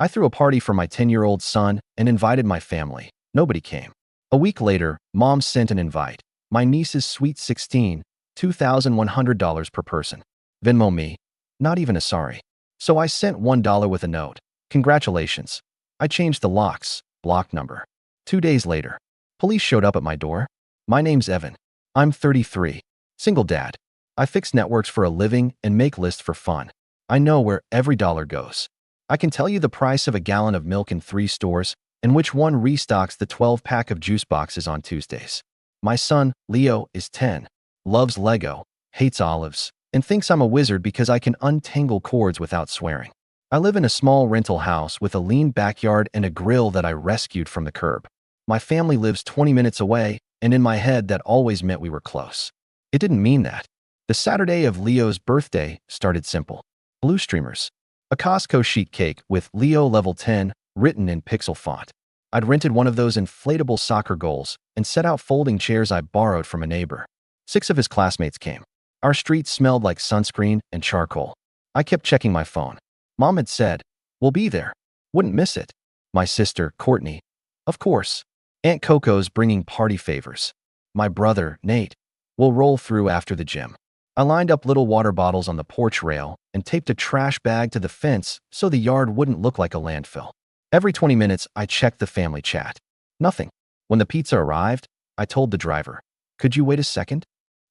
I threw a party for my 10-year-old son and invited my family. Nobody came. A week later, Mom sent an invite. My niece's sweet 16, $2,100 per person. Venmo me. Not even a sorry. So I sent $1 with a note. Congratulations. I changed the locks. Block number. 2 days later, police showed up at my door. My name's Evan. I'm 33. Single dad. I fix networks for a living and make lists for fun. I know where every dollar goes. I can tell you the price of a gallon of milk in 3 stores and which one restocks the 12-pack of juice boxes on Tuesdays. My son, Leo, is 10, loves Lego, hates olives, and thinks I'm a wizard because I can untangle cords without swearing. I live in a small rental house with a lean backyard and a grill that I rescued from the curb. My family lives 20 minutes away, and in my head that always meant we were close. It didn't mean that. The Saturday of Leo's birthday started simple. Blue streamers. A Costco sheet cake with Leo Level 10 written in pixel font. I'd rented one of those inflatable soccer goals and set out folding chairs I borrowed from a neighbor. 6 of his classmates came. Our street smelled like sunscreen and charcoal. I kept checking my phone. Mom had said, "We'll be there. Wouldn't miss it." My sister, Courtney. Of course. Aunt Coco's bringing party favors. My brother, Nate. We'll roll through after the gym. I lined up little water bottles on the porch rail and taped a trash bag to the fence so the yard wouldn't look like a landfill. Every 20 minutes, I checked the family chat. Nothing. When the pizza arrived, I told the driver, "Could you wait a second?"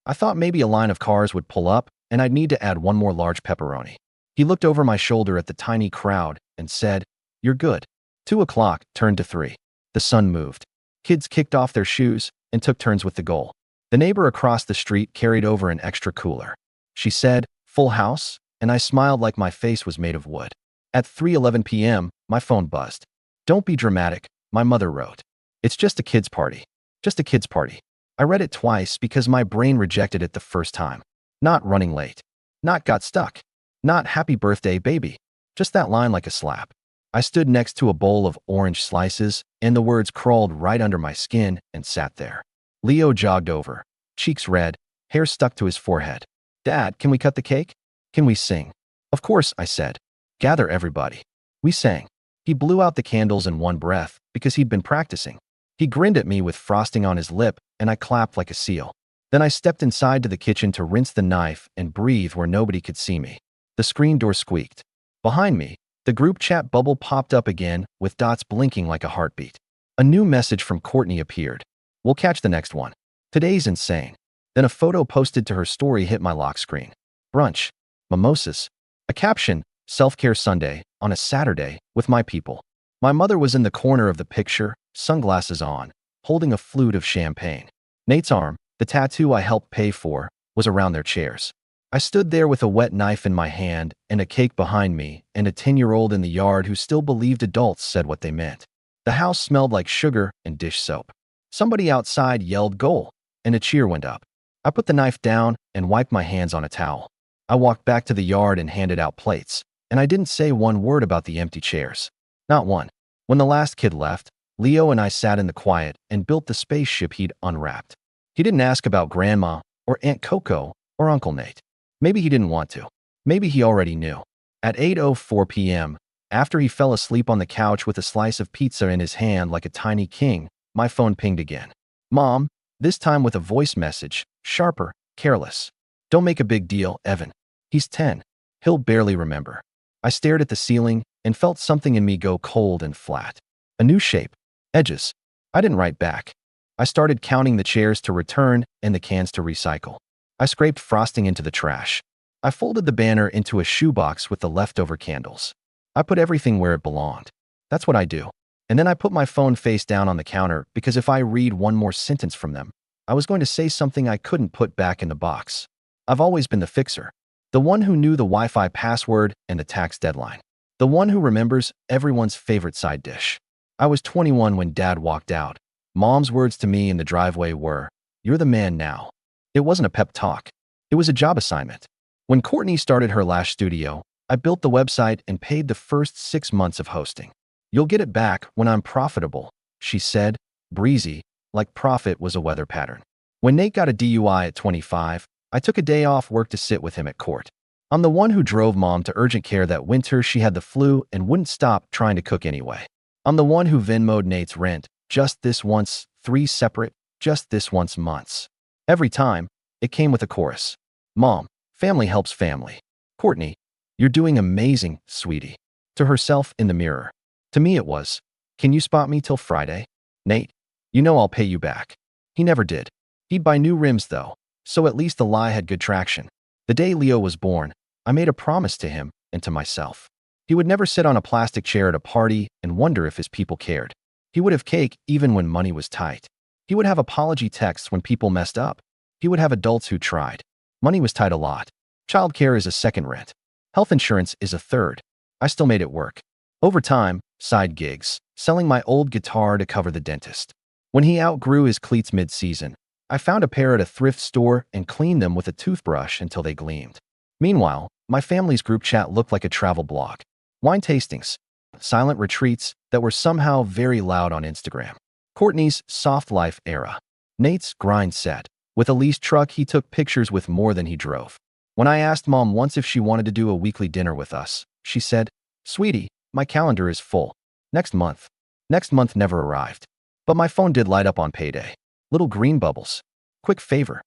I thought maybe a line of cars would pull up and I'd need to add one more large pepperoni. He looked over my shoulder at the tiny crowd and said, "You're good." 2 o'clock turned to 3. The sun moved. Kids kicked off their shoes and took turns with the goal. The neighbor across the street carried over an extra cooler. She said, "Full house?" and I smiled like my face was made of wood. At 3:11 p.m., my phone buzzed. "Don't be dramatic," my mother wrote. "It's just a kid's party. Just a kid's party." I read it twice because my brain rejected it the first time. Not running late. Not got stuck. Not happy birthday, baby. Just that line like a slap. I stood next to a bowl of orange slices, and the words crawled right under my skin and sat there. Leo jogged over, cheeks red, hair stuck to his forehead. "Dad, can we cut the cake? Can we sing?" "Of course," I said. "Gather everybody." We sang. He blew out the candles in one breath because he'd been practicing. He grinned at me with frosting on his lip, and I clapped like a seal. Then I stepped inside to the kitchen to rinse the knife and breathe where nobody could see me. The screen door squeaked. Behind me, the group chat bubble popped up again with dots blinking like a heartbeat. A new message from Courtney appeared. "We'll catch the next one. Today's insane." Then a photo posted to her story hit my lock screen. Brunch. Mimosas. A caption, "Self-Care Sunday, on a Saturday, with my people." My mother was in the corner of the picture, sunglasses on, holding a flute of champagne. Nate's arm, the tattoo I helped pay for, was around their chairs. I stood there with a wet knife in my hand and a cake behind me and a 10-year-old in the yard who still believed adults said what they meant. The house smelled like sugar and dish soap. Somebody outside yelled "Goal," and a cheer went up. I put the knife down and wiped my hands on a towel. I walked back to the yard and handed out plates, and I didn't say one word about the empty chairs. Not one. When the last kid left, Leo and I sat in the quiet and built the spaceship he'd unwrapped. He didn't ask about Grandma or Aunt Coco or Uncle Nate. Maybe he didn't want to. Maybe he already knew. At 8:04 p.m., after he fell asleep on the couch with a slice of pizza in his hand like a tiny king, my phone pinged again. Mom, this time with a voice message, sharper, careless. "Don't make a big deal, Evan. He's 10. He'll barely remember." I stared at the ceiling and felt something in me go cold and flat. A new shape. Edges. I didn't write back. I started counting the chairs to return and the cans to recycle. I scraped frosting into the trash. I folded the banner into a shoebox with the leftover candles. I put everything where it belonged. That's what I do. And then I put my phone face down on the counter because if I read one more sentence from them, I was going to say something I couldn't put back in the box. I've always been the fixer. The one who knew the Wi-Fi password and the tax deadline. The one who remembers everyone's favorite side dish. I was 21 when Dad walked out. Mom's words to me in the driveway were, "You're the man now." It wasn't a pep talk. It was a job assignment. When Courtney started her lash studio, I built the website and paid the first 6 months of hosting. "You'll get it back when I'm profitable," she said, breezy, like profit was a weather pattern. When Nate got a DUI at 25, I took a day off work to sit with him at court. I'm the one who drove mom to urgent care that winter. She had the flu and wouldn't stop trying to cook anyway. I'm the one who Venmoed Nate's rent, just this once, 3 separate, just this once months. Every time, it came with a chorus. Mom, family helps family. Courtney, you're doing amazing, sweetie. To herself in the mirror. To me it was, can you spot me till Friday? Nate, you know I'll pay you back. He never did. He'd buy new rims though, so at least the lie had good traction. The day Leo was born, I made a promise to him and to myself. He would never sit on a plastic chair at a party and wonder if his people cared. He would have cake even when money was tight. He would have apology texts when people messed up. He would have adults who tried. Money was tight a lot. Childcare is a second rent. Health insurance is a third. I still made it work. Over time, side gigs, selling my old guitar to cover the dentist. When he outgrew his cleats mid-season, I found a pair at a thrift store and cleaned them with a toothbrush until they gleamed. Meanwhile, my family's group chat looked like a travel blog. Wine tastings, silent retreats that were somehow very loud on Instagram. Courtney's soft life era. Nate's grind set. With a leased truck, he took pictures with more than he drove. When I asked mom once if she wanted to do a weekly dinner with us, she said, "Sweetie, my calendar is full. Next month." Next month never arrived. But my phone did light up on payday. Little green bubbles. Quick favor.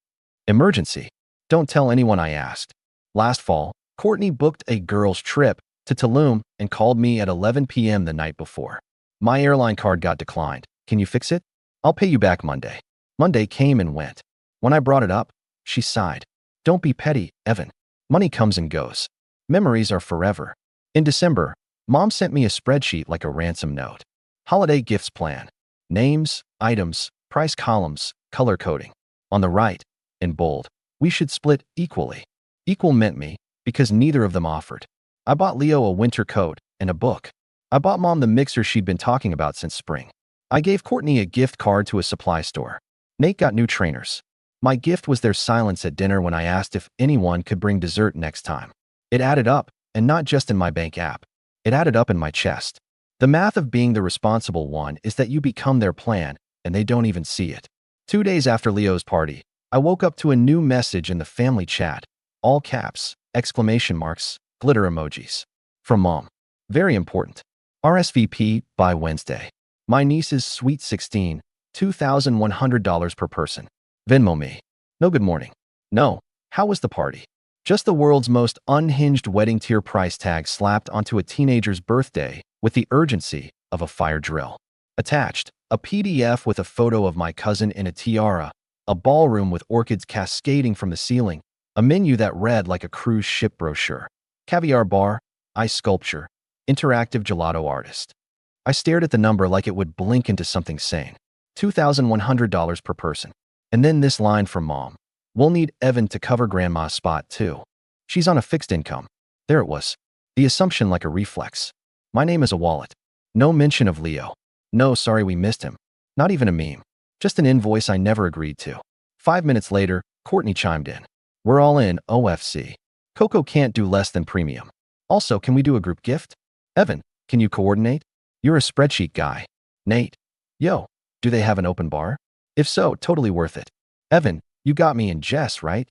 Emergency. Don't tell anyone I asked. Last fall, Courtney booked a girls' trip to Tulum and called me at 11 p.m. the night before. My airline card got declined. Can you fix it? I'll pay you back Monday. Monday came and went. When I brought it up, she sighed. Don't be petty, Evan. Money comes and goes. Memories are forever. In December, mom sent me a spreadsheet like a ransom note. Holiday gifts plan. Names, items, price columns, color coding. On the right, in bold, we should split equally. Equal meant me, because neither of them offered. I bought Leo a winter coat and a book. I bought mom the mixer she'd been talking about since spring. I gave Courtney a gift card to a supply store. Nate got new trainers. My gift was their silence at dinner when I asked if anyone could bring dessert next time. It added up, and not just in my bank app. It added up in my chest. The math of being the responsible one is that you become their plan, and they don't even see it. 2 days after Leo's party, I woke up to a new message in the family chat. All caps, exclamation marks, glitter emojis. From mom. Very important. RSVP by Wednesday. My niece's sweet 16, $2,100 per person. Venmo me. No good morning. No. How was the party? Just the world's most unhinged wedding tier price tag slapped onto a teenager's birthday with the urgency of a fire drill. Attached, a PDF with a photo of my cousin in a tiara, a ballroom with orchids cascading from the ceiling, a menu that read like a cruise ship brochure. Caviar bar, ice sculpture, interactive gelato artist. I stared at the number like it would blink into something sane. $2,100 per person. And then this line from mom. We'll need Evan to cover grandma's spot too. She's on a fixed income. There it was. The assumption like a reflex. My name is a wallet. No mention of Leo. No, sorry we missed him. Not even a meme. Just an invoice I never agreed to. 5 minutes later, Courtney chimed in. We're all in, OFC. Coco can't do less than premium. Also, can we do a group gift? Evan, can you coordinate? You're a spreadsheet guy. Nate. Yo, do they have an open bar? If so, totally worth it. Evan, you got me and Jess, right?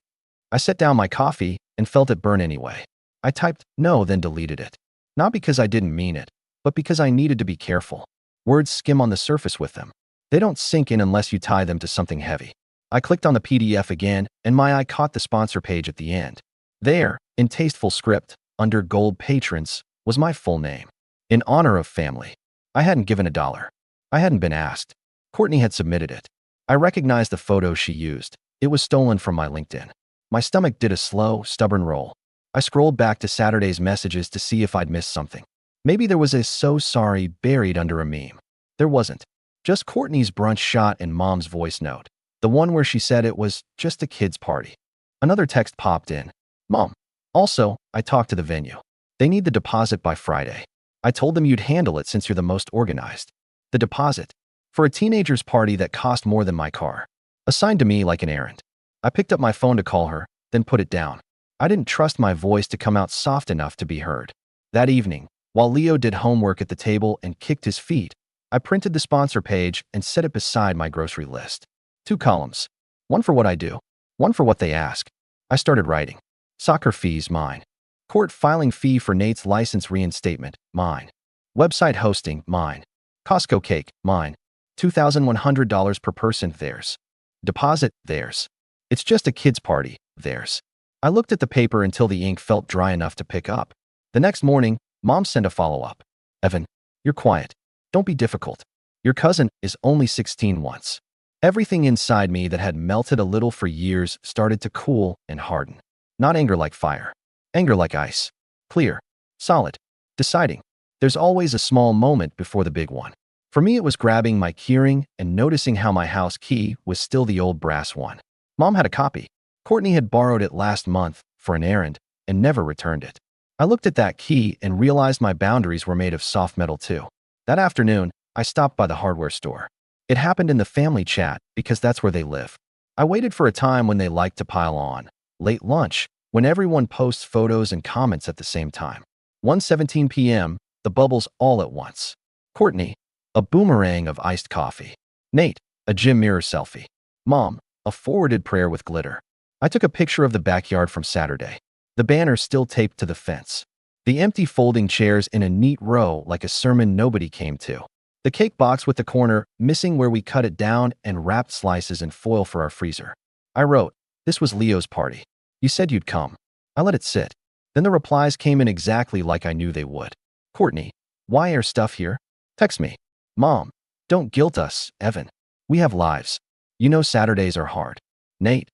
I set down my coffee and felt it burn anyway. I typed no, then deleted it. Not because I didn't mean it, but because I needed to be careful. Words skim on the surface with them. They don't sink in unless you tie them to something heavy. I clicked on the PDF again, and my eye caught the sponsor page at the end. There, in tasteful script, under gold patrons, was my full name. In honor of family. I hadn't given $1. I hadn't been asked. Courtney had submitted it. I recognized the photo she used. It was stolen from my LinkedIn. My stomach did a slow, stubborn roll. I scrolled back to Saturday's messages to see if I'd missed something. Maybe there was a "so sorry" buried under a meme. There wasn't. Just Courtney's brunch shot and mom's voice note. The one where she said it was just a kid's party. Another text popped in. Mom. Also, I talked to the venue. They need the deposit by Friday. I told them you'd handle it since you're the most organized. The deposit. For a teenager's party that cost more than my car. Assigned to me like an errand. I picked up my phone to call her, then put it down. I didn't trust my voice to come out soft enough to be heard. That evening, while Leo did homework at the table and kicked his feet, I printed the sponsor page and set it beside my grocery list. 2 columns. One for what I do, one for what they ask. I started writing. Soccer fees, mine. Court filing fee for Nate's license reinstatement, mine. Website hosting, mine. Costco cake, mine. $2,100 per person, theirs. Deposit, theirs. It's just a kid's party, theirs. I looked at the paper until the ink felt dry enough to pick up. The next morning, Mom sent a follow-up. Evan, you're quiet. Don't be difficult. Your cousin is only 16 once. Everything inside me that had melted a little for years started to cool and harden. Not anger like fire. Anger like ice. Clear. Solid. Deciding. There's always a small moment before the big one. For me, it was grabbing my keyring and noticing how my house key was still the old brass one. Mom had a copy. Courtney had borrowed it last month for an errand and never returned it. I looked at that key and realized my boundaries were made of soft metal too. That afternoon, I stopped by the hardware store. It happened in the family chat because that's where they live. I waited for a time when they like to pile on. Late lunch, when everyone posts photos and comments at the same time. 1:17 p.m., the bubbles all at once. Courtney, a boomerang of iced coffee. Nate, a gym mirror selfie. Mom, a forwarded prayer with glitter. I took a picture of the backyard from Saturday. The banner still taped to the fence. The empty folding chairs in a neat row like a sermon nobody came to. The cake box with the corner missing where we cut it down and wrapped slices in foil for our freezer. I wrote, "This was Leo's party. You said you'd come." I let it sit. Then the replies came in exactly like I knew they would. Courtney, why are stuff here? Text me. Mom, don't guilt us, Evan. We have lives. You know Saturdays are hard. Nate,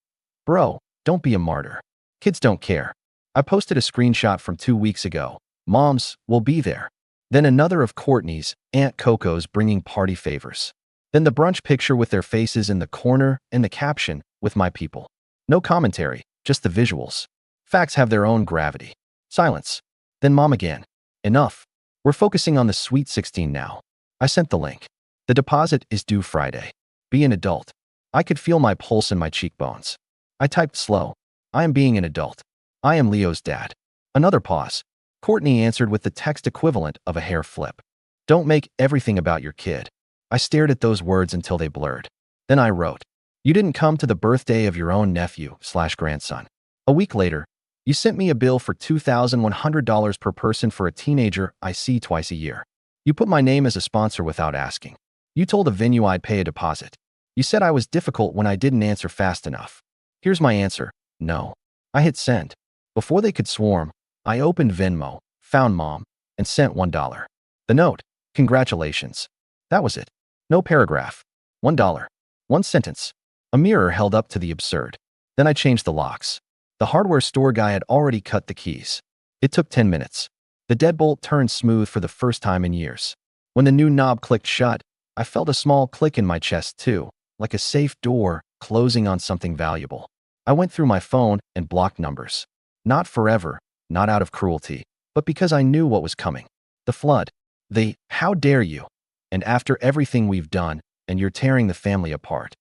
bro, don't be a martyr. Kids don't care. I posted a screenshot from 2 weeks ago. Mom's will be there. Then another of Courtney's, Aunt Coco's bringing party favors. Then the brunch picture with their faces in the corner and the caption, with my people. No commentary, just the visuals. Facts have their own gravity. Silence. Then Mom again. Enough. We're focusing on the Sweet 16 now. I sent the link. The deposit is due Friday. Be an adult. I could feel my pulse in my cheekbones. I typed slow. I am being an adult. I am Leo's dad. Another pause. Courtney answered with the text equivalent of a hair flip. Don't make everything about your kid. I stared at those words until they blurred. Then I wrote, you didn't come to the birthday of your own nephew/grandson. A week later, you sent me a bill for $2,100 per person for a teenager I see twice a year. You put my name as a sponsor without asking. You told a venue I'd pay a deposit. You said I was difficult when I didn't answer fast enough. Here's my answer. No. I hit send. Before they could swarm, I opened Venmo, found Mom, and sent $1. The note, congratulations. That was it. No paragraph. $1. One sentence. A mirror held up to the absurd. Then I changed the locks. The hardware store guy had already cut the keys. It took 10 minutes. The deadbolt turned smooth for the first time in years. When the new knob clicked shut, I felt a small click in my chest too, like a safe door closing on something valuable. I went through my phone and blocked numbers. Not forever, not out of cruelty, but because I knew what was coming. The flood. The, how dare you? And after everything we've done, and you're tearing the family apart.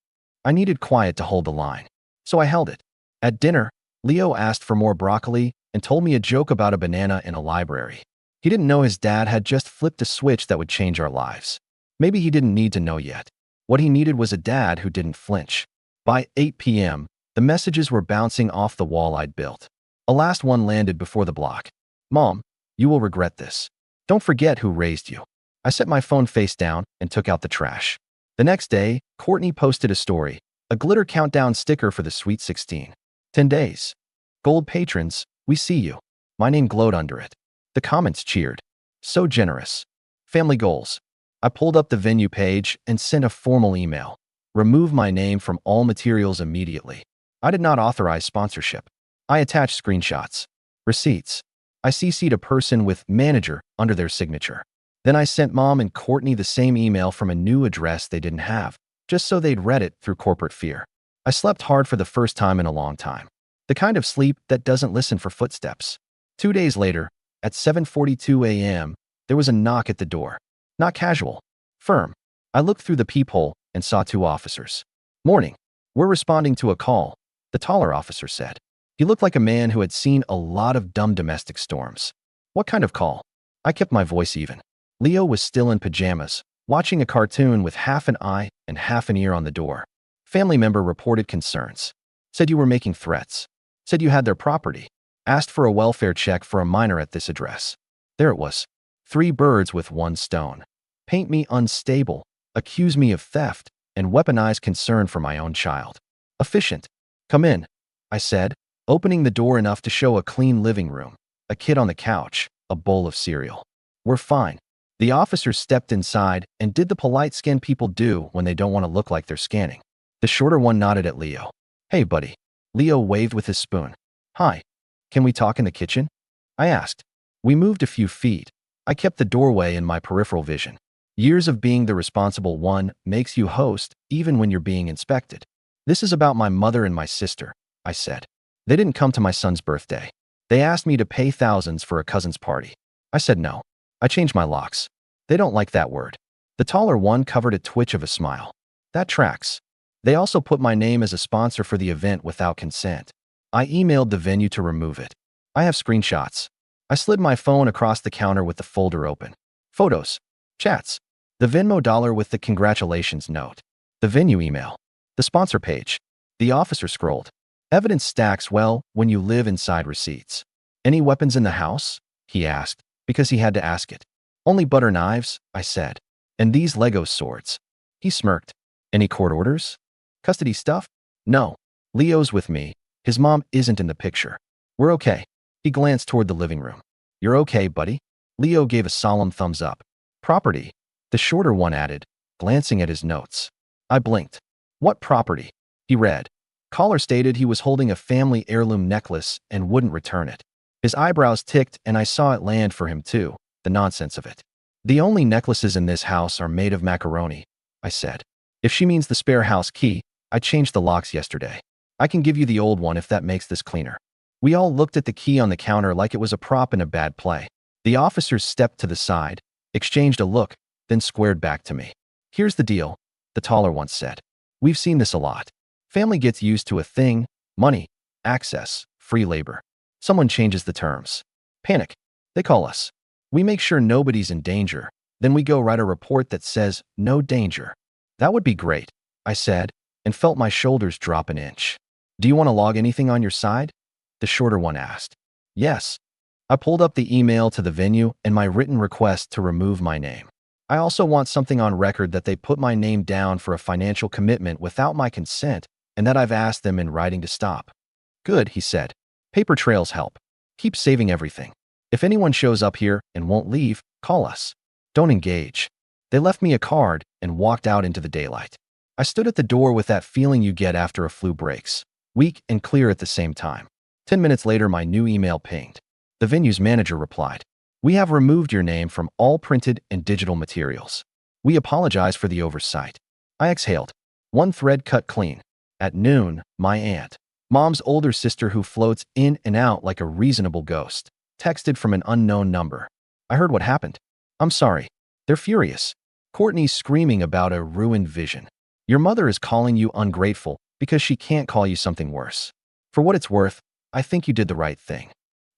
I needed quiet to hold the line. So I held it. At dinner, Leo asked for more broccoli and told me a joke about a banana in a library. He didn't know his dad had just flipped a switch that would change our lives. Maybe he didn't need to know yet. What he needed was a dad who didn't flinch. By 8 p.m., the messages were bouncing off the wall I'd built. A last one landed before the block. Mom, you will regret this. Don't forget who raised you. I set my phone face down and took out the trash. The next day, Courtney posted a story, a glitter countdown sticker for the Sweet 16. 10 days. Gold patrons, we see you. My name glowed under it. The comments cheered. So generous. Family goals. I pulled up the venue page and sent a formal email. Remove my name from all materials immediately. I did not authorize sponsorship. I attached screenshots. Receipts. I CC'd a person with manager under their signature. Then I sent Mom and Courtney the same email from a new address they didn't have, just so they'd read it through corporate fear. I slept hard for the first time in a long time. The kind of sleep that doesn't listen for footsteps. 2 days later, at 7:42 a.m., there was a knock at the door. Not casual. Firm. I looked through the peephole and saw 2 officers. Morning. We're responding to a call, the taller officer said. He looked like a man who had seen a lot of dumb domestic storms. What kind of call? I kept my voice even. Leo was still in pajamas, watching a cartoon with half an eye and half an ear on the door. Family member reported concerns. Said you were making threats. Said you had their property. Asked for a welfare check for a minor at this address. There it was. 3 birds with 1 stone. Paint me unstable, accuse me of theft, and weaponize concern for my own child. Efficient. Come in, I said, opening the door enough to show a clean living room, a kid on the couch, a bowl of cereal. We're fine. The officer stepped inside and did the polite scan people do when they don't want to look like they're scanning. The shorter one nodded at Leo. Hey, buddy. Leo waved with his spoon. Hi. Can we talk in the kitchen? I asked. We moved a few feet. I kept the doorway in my peripheral vision. Years of being the responsible one makes you host even when you're being inspected. This is about my mother and my sister, I said. They didn't come to my son's birthday. They asked me to pay thousands for a cousin's party. I said no. I changed my locks. They don't like that word. The taller one covered a twitch of a smile. That tracks. They also put my name as a sponsor for the event without consent. I emailed the venue to remove it. I have screenshots. I slid my phone across the counter with the folder open. Photos. Chats. The Venmo dollar with the congratulations note. The venue email. The sponsor page. The officer scrolled. Evidence stacks well when you live inside receipts. Any weapons in the house? He asked, because he had to ask it. Only butter knives, I said. And these Lego swords. He smirked. Any court orders? Custody stuff? No. Leo's with me. His mom isn't in the picture. We're okay. He glanced toward the living room. You're okay, buddy? Leo gave a solemn thumbs up. Property. The shorter one added, glancing at his notes. I blinked. What property? He read. Caller stated he was holding a family heirloom necklace and wouldn't return it. His eyebrows ticked and I saw it land for him too, the nonsense of it. The only necklaces in this house are made of macaroni, I said. If she means the spare house key, I changed the locks yesterday. I can give you the old one if that makes this cleaner. We all looked at the key on the counter like it was a prop in a bad play. The officers stepped to the side, exchanged a look, then squared back to me. Here's the deal, the taller one said. We've seen this a lot. Family gets used to a thing, money, access, free labor. Someone changes the terms. Panic. They call us. We make sure nobody's in danger. Then we go write a report that says, no danger. That would be great, I said, and felt my shoulders drop an inch. Do you want to log anything on your side? The shorter one asked. Yes. I pulled up the email to the venue and my written request to remove my name. I also want something on record that they put my name down for a financial commitment without my consent and that I've asked them in writing to stop. Good, he said. Paper trails help. Keep saving everything. If anyone shows up here and won't leave, call us. Don't engage. They left me a card and walked out into the daylight. I stood at the door with that feeling you get after a flu breaks, weak and clear at the same time. 10 minutes later, my new email pinged. The venue's manager replied, We have removed your name from all printed and digital materials. We apologize for the oversight. I exhaled. One thread cut clean. At noon, my aunt, Mom's older sister who floats in and out like a reasonable ghost, texted from an unknown number. I heard what happened. I'm sorry. They're furious. Courtney's screaming about a ruined vision. Your mother is calling you ungrateful because she can't call you something worse. For what it's worth, I think you did the right thing.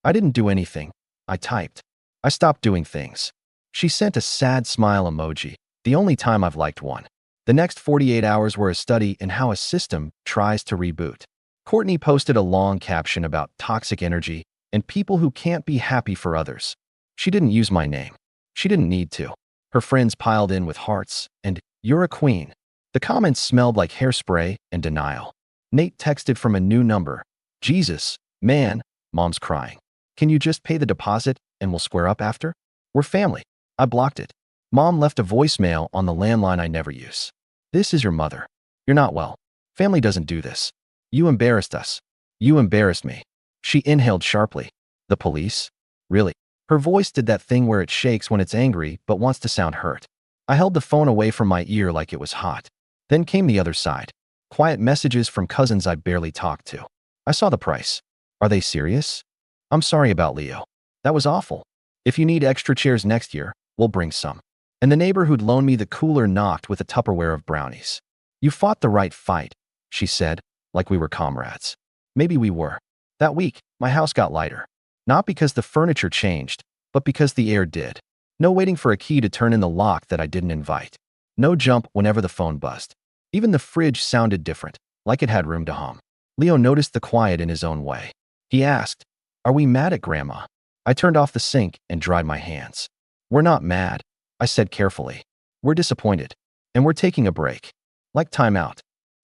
I didn't do anything. I typed. I stopped doing things. She sent a sad smile emoji, the only time I've liked one. The next 48 hours were a study in how a system tries to reboot. Courtney posted a long caption about toxic energy and people who can't be happy for others. She didn't use my name. She didn't need to. Her friends piled in with hearts and, You're a queen. The comments smelled like hairspray and denial. Nate texted from a new number. Jesus, man, Mom's crying. Can you just pay the deposit and we'll square up after? We're family. I blocked it. Mom left a voicemail on the landline I never use. This is your mother. You're not well. Family doesn't do this. You embarrassed us. You embarrassed me. She inhaled sharply. The police? Really? Her voice did that thing where it shakes when it's angry but wants to sound hurt. I held the phone away from my ear like it was hot. Then came the other side. Quiet messages from cousins I barely talked to. I saw the price. Are they serious? I'm sorry about Leo. That was awful. If you need extra chairs next year, we'll bring some. And the neighbor who'd loaned me the cooler knocked with a Tupperware of brownies. You fought the right fight, she said, like we were comrades. Maybe we were. That week, my house got lighter. Not because the furniture changed, but because the air did. No waiting for a key to turn in the lock that I didn't invite. No jump whenever the phone buzzed. Even the fridge sounded different, like it had room to hum. Leo noticed the quiet in his own way. He asked, Are we mad at Grandma? I turned off the sink and dried my hands. We're not mad, I said carefully. We're disappointed. And we're taking a break. Like time out.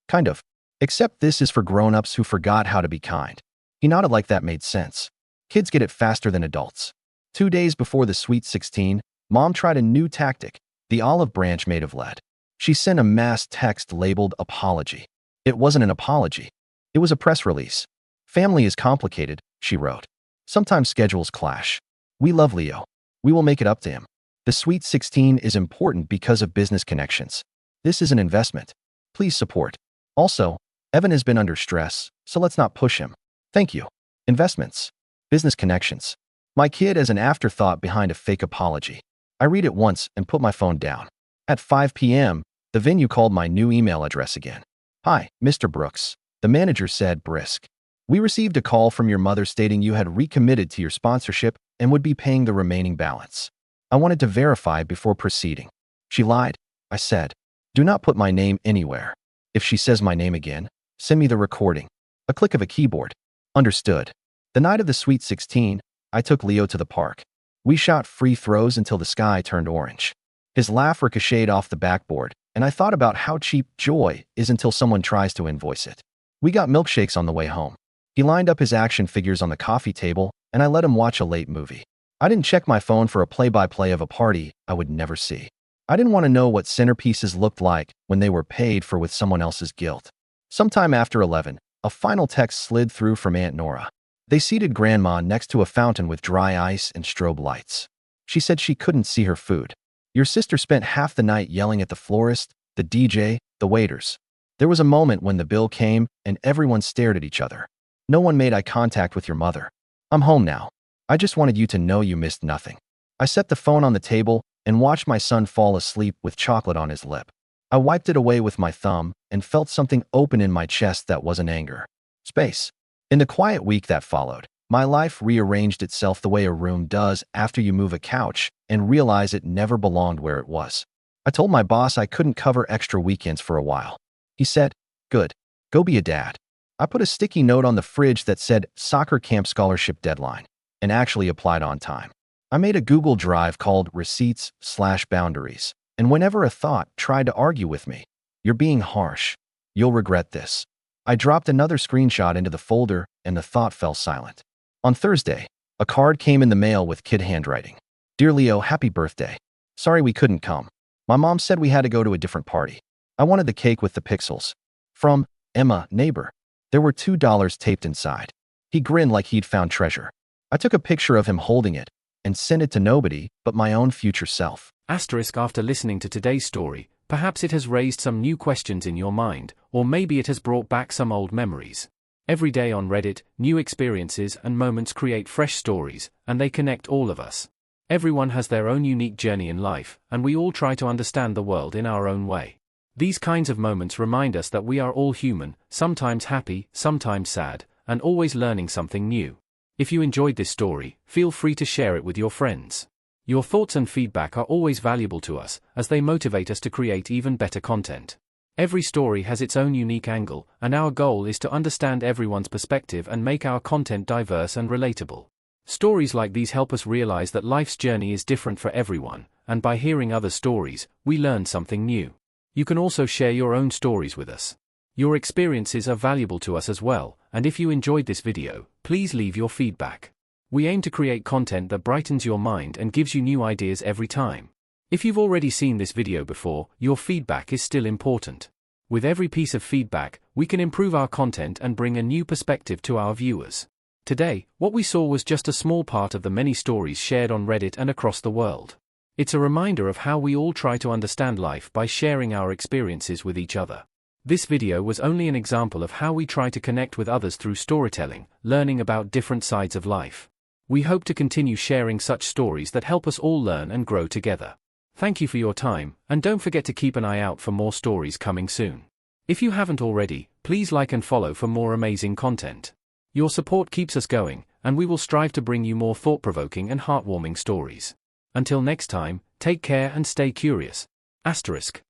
Kind of. Except this is for grown-ups who forgot how to be kind. He nodded like that made sense. Kids get it faster than adults. 2 days before the Sweet 16, Mom tried a new tactic, the olive branch made of lead. She sent a mass text labeled apology. It wasn't an apology. It was a press release. Family is complicated, she wrote. Sometimes schedules clash. We love Leo. We will make it up to him. The Sweet 16 is important because of business connections. This is an investment. Please support. Also, Evan has been under stress, so let's not push him. Thank you. Investments. Business connections. My kid as an afterthought behind a fake apology. I read it once and put my phone down. At 5 p.m., the venue called my new email address again. Hi, Mr. Brooks. The manager said brisk. We received a call from your mother stating you had recommitted to your sponsorship and would be paying the remaining balance. I wanted to verify before proceeding. She lied, I said. Do not put my name anywhere. If she says my name again, send me the recording. A click of a keyboard. Understood. The night of the Sweet 16, I took Leo to the park. We shot free throws until the sky turned orange. His laugh ricocheted off the backboard, and I thought about how cheap joy is until someone tries to invoice it. We got milkshakes on the way home. He lined up his action figures on the coffee table, and I let him watch a late movie. I didn't check my phone for a play-by-play of a party I would never see. I didn't want to know what centerpieces looked like when they were paid for with someone else's guilt. Sometime after 11, a final text slid through from Aunt Nora. They seated Grandma next to a fountain with dry ice and strobe lights. She said she couldn't see her food. Your sister spent half the night yelling at the florist, the DJ, the waiters. There was a moment when the bill came and everyone stared at each other. No one made eye contact with your mother. I'm home now. I just wanted you to know you missed nothing. I set the phone on the table and watched my son fall asleep with chocolate on his lip. I wiped it away with my thumb and felt something open in my chest that wasn't anger. Space. In the quiet week that followed, my life rearranged itself the way a room does after you move a couch and realize it never belonged where it was. I told my boss I couldn't cover extra weekends for a while. He said, good, go be a dad. I put a sticky note on the fridge that said soccer camp scholarship deadline and actually applied on time. I made a Google Drive called Receipts/Boundaries, and whenever a thought tried to argue with me, you're being harsh. You'll regret this. I dropped another screenshot into the folder and the thought fell silent. On Thursday, a card came in the mail with kid handwriting. Dear Leo, happy birthday. Sorry we couldn't come. My mom said we had to go to a different party. I wanted the cake with the pixels. From Emma, neighbor. There were $2 taped inside. He grinned like he'd found treasure. I took a picture of him holding it and sent it to nobody but my own future self. Asterisk after listening to today's story, perhaps it has raised some new questions in your mind, or maybe it has brought back some old memories. Every day on Reddit, new experiences and moments create fresh stories, and they connect all of us. Everyone has their own unique journey in life, and we all try to understand the world in our own way. These kinds of moments remind us that we are all human, sometimes happy, sometimes sad, and always learning something new. If you enjoyed this story, feel free to share it with your friends. Your thoughts and feedback are always valuable to us, as they motivate us to create even better content. Every story has its own unique angle, and our goal is to understand everyone's perspective and make our content diverse and relatable. Stories like these help us realize that life's journey is different for everyone, and by hearing other stories, we learn something new. You can also share your own stories with us. Your experiences are valuable to us as well, and if you enjoyed this video, please leave your feedback. We aim to create content that brightens your mind and gives you new ideas every time. If you've already seen this video before, your feedback is still important. With every piece of feedback, we can improve our content and bring a new perspective to our viewers. Today, what we saw was just a small part of the many stories shared on Reddit and across the world. It's a reminder of how we all try to understand life by sharing our experiences with each other. This video was only an example of how we try to connect with others through storytelling, learning about different sides of life. We hope to continue sharing such stories that help us all learn and grow together. Thank you for your time, and don't forget to keep an eye out for more stories coming soon. If you haven't already, please like and follow for more amazing content. Your support keeps us going, and we will strive to bring you more thought-provoking and heartwarming stories. Until next time, take care and stay curious. Asterisk.